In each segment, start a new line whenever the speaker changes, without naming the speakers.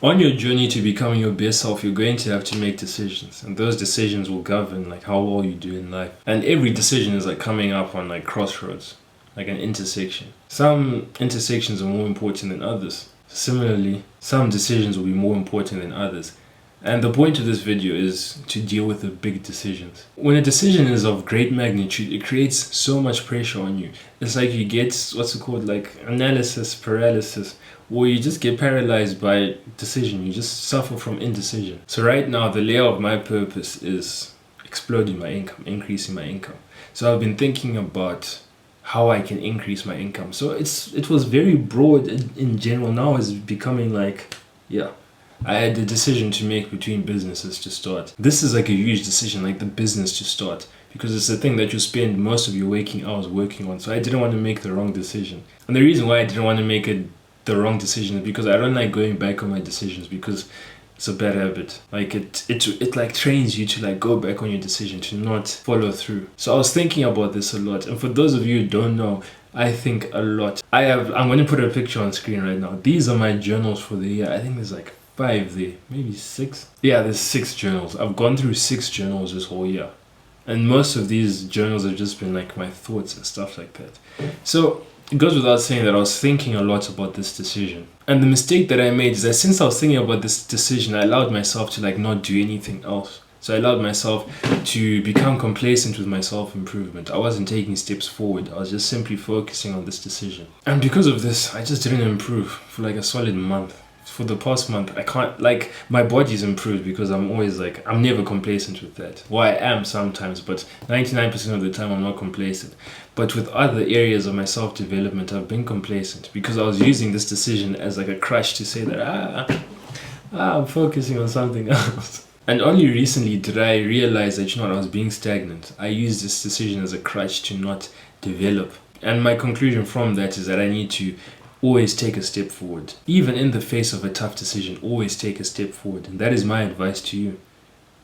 On your journey to becoming your best self, you're going to have to make decisions, and those decisions will govern like how well you do in life. And every decision is like coming up on like crossroads, like an intersection. Some intersections are more important than others. Similarly, some decisions will be more important than others. And the point of this video is to deal with the big decisions. When a decision is of great magnitude, it creates so much pressure on you. It's like you get, what's it called, like analysis paralysis, or you just get paralyzed by decision. You just suffer from indecision. So right now, the layer of my purpose is exploding my income, increasing my income. So I've been thinking about how I can increase my income. So it was very broad in general. Now it's becoming like, yeah. I had a decision to make between businesses to start. This is like a huge decision, like the business to start, because it's the thing that you spend most of your waking hours working on. So I didn't want to make the wrong decision. And the reason why I didn't want to make the wrong decision is because I don't like going back on my decisions, because it's a bad habit. Like it like trains you to like go back on your decision, to not follow through. So I was thinking about this a lot. And for those of you who don't know, I think a lot. I'm going to put a picture on screen right now. These are my journals for the year. I think there's like 5 there, maybe 6. Yeah, there's 6 journals. I've gone through 6 journals this whole year. And most of these journals have just been like my thoughts and stuff like that. So it goes without saying that I was thinking a lot about this decision. And the mistake that I made is that since I was thinking about this decision, I allowed myself to like not do anything else. So I allowed myself to become complacent with my self-improvement. I wasn't taking steps forward. I was just simply focusing on this decision. And because of this, I just didn't improve for like a solid month. For the past month, I can't, like, my body's improved because I'm always like, I'm never complacent with that. Well, I am sometimes, but 99% of the time I'm not complacent. But with other areas of my self-development, I've been complacent because I was using this decision as like a crutch to say that, I'm focusing on something else. And only recently did I realize that, I was being stagnant. I used this decision as a crutch to not develop. And my conclusion from that is that I need to always take a step forward. Even in the face of a tough decision, always take a step forward. And that is my advice to you.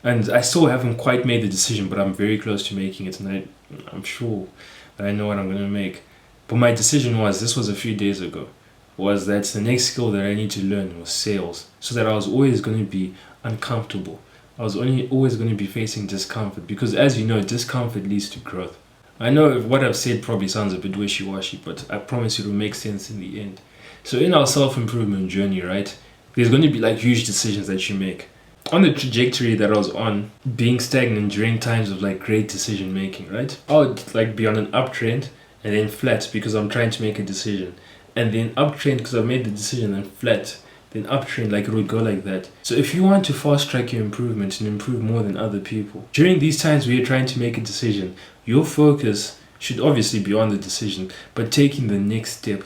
And I still haven't quite made the decision, but I'm very close to making it. And I'm sure that I know what I'm going to make. But my decision this was a few days ago, was that the next skill that I need to learn was sales. So that I was always going to be uncomfortable. I was always going to be facing discomfort. Because as you know, discomfort leads to growth. I know what I've said probably sounds a bit wishy-washy, but I promise it will make sense in the end. So in our self-improvement journey, right, there's going to be like huge decisions that you make. On the trajectory that I was on, being stagnant during times of like great decision making, right, I would like be on an uptrend and then flat because I'm trying to make a decision. And then uptrend because I've made the decision, and flat. Then uptrend, like it would go like that. So if you want to fast track your improvement and improve more than other people, during these times where you're trying to make a decision, your focus should obviously be on the decision, but taking the next step.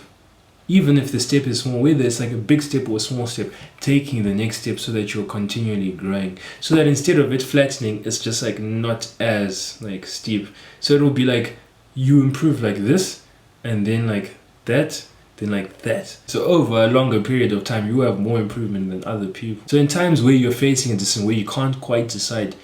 Even if the step is small, whether it's like a big step or a small step, taking the next step so that you're continually growing. So that instead of it flattening, it's just like not as like steep. So it'll be like you improve like this, and then like that, then like that. So over a longer period of time, you have more improvement than other people. So in times where you're facing a decision where you can't quite decide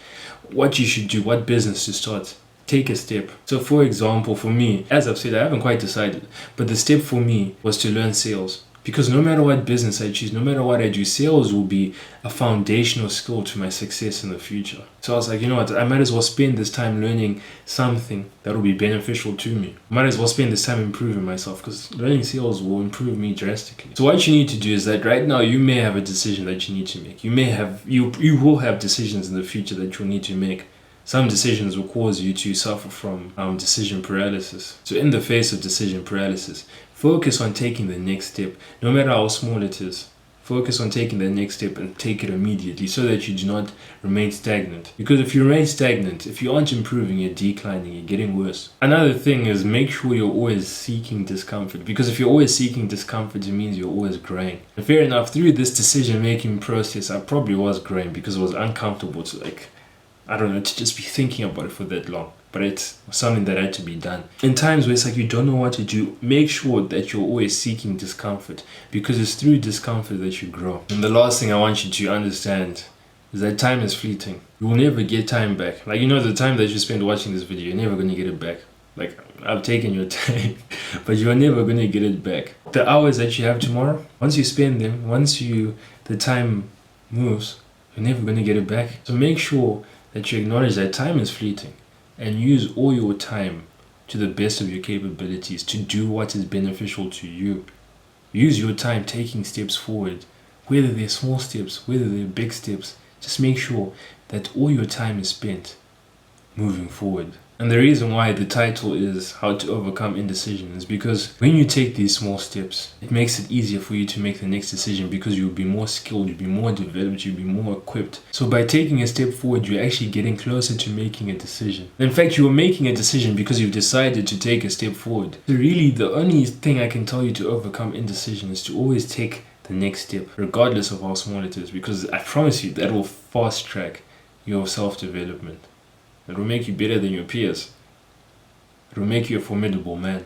what you should do, what business to start, take a step. So for example, for me, as I've said, I haven't quite decided, but the step for me was to learn sales. Because no matter what business I choose, no matter what I do, sales will be a foundational skill to my success in the future. So I was like, you know what, I might as well spend this time learning something that will be beneficial to me. I might as well spend this time improving myself, because learning sales will improve me drastically. So what you need to do is that right now you may have a decision that you need to make. You will have decisions in the future that you'll need to make. Some decisions will cause you to suffer from decision paralysis. So in the face of decision paralysis, focus on taking the next step, no matter how small it is. Focus on taking the next step and take it immediately so that you do not remain stagnant. Because if you remain stagnant, if you aren't improving, you're declining, you're getting worse. Another thing is make sure you're always seeking discomfort. Because if you're always seeking discomfort, it means you're always growing. And fair enough, through this decision-making process, I probably was growing because it was uncomfortable to to just be thinking about it for that long. But it's something that had to be done. In times where it's like you don't know what to do, make sure that you're always seeking discomfort, because it's through discomfort that you grow. And the last thing I want you to understand is that time is fleeting. You will never get time back. Like, the time that you spend watching this video, you're never going to get it back. Like, I've taken your time, but you're never gonna get it back. The hours that you have tomorrow, once you spend them, the time moves, you're never gonna get it back. So make sure that you acknowledge that time is fleeting and use all your time to the best of your capabilities to do what is beneficial to you. Use your time taking steps forward, whether they're small steps, whether they're big steps. Just make sure that all your time is spent moving forward. And the reason why the title is How to Overcome Indecision is because when you take these small steps, it makes it easier for you to make the next decision because you'll be more skilled, you'll be more developed, you'll be more equipped. So by taking a step forward, you're actually getting closer to making a decision. In fact, you are making a decision because you've decided to take a step forward. So really, the only thing I can tell you to overcome indecision is to always take the next step, regardless of how small it is, because I promise you that will fast track your self-development. It will make you better than your peers. It will make you a formidable man.